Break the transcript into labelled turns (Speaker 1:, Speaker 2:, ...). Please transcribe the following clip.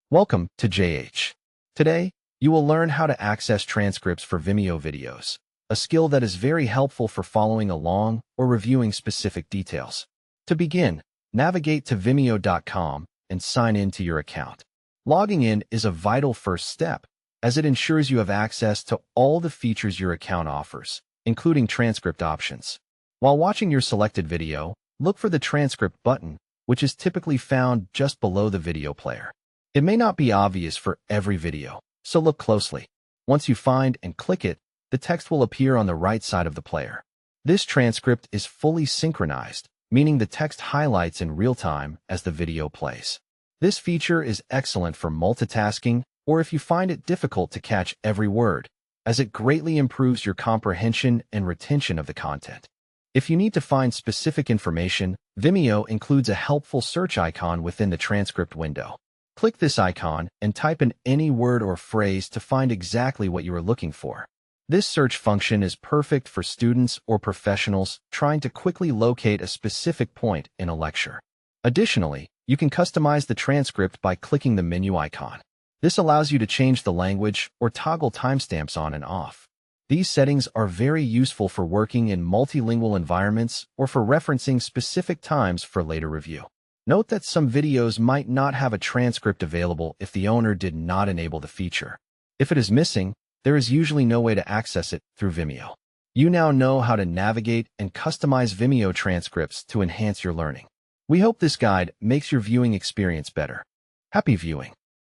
Speaker 1: Welcome to JH. Today, you will learn how to access transcripts for Vimeo videos, a skill that is very helpful for following along or reviewing specific details. To begin, navigate to Vimeo.com and sign in to your account. Logging in is a vital first step, as it ensures you have access to all the features your account offers, including transcript options. While watching your selected video, look for the transcript button, which is typically found just below the video player. It may not be obvious for every video, so look closely. Once you find and click it, the text will appear on the right side of the player. This transcript is fully synchronized, meaning the text highlights in real time as the video plays. This feature is excellent for multitasking or if you find it difficult to catch every word, as it greatly improves your comprehension and retention of the content. If you need to find specific information, Vimeo includes a helpful search icon within the transcript window. Click this icon and type in any word or phrase to find exactly what you are looking for. This search function is perfect for students or professionals trying to quickly locate a specific point in a lecture. Additionally, you can customize the transcript by clicking the menu icon. This allows you to change the language or toggle timestamps on and off. These settings are very useful for working in multilingual environments or for referencing specific times for later review. Note that some videos might not have a transcript available if the owner did not enable the feature. If it is missing, there is usually no way to access it through Vimeo. You now know how to navigate and customize Vimeo transcripts to enhance your learning. We hope this guide makes your viewing experience better. Happy viewing!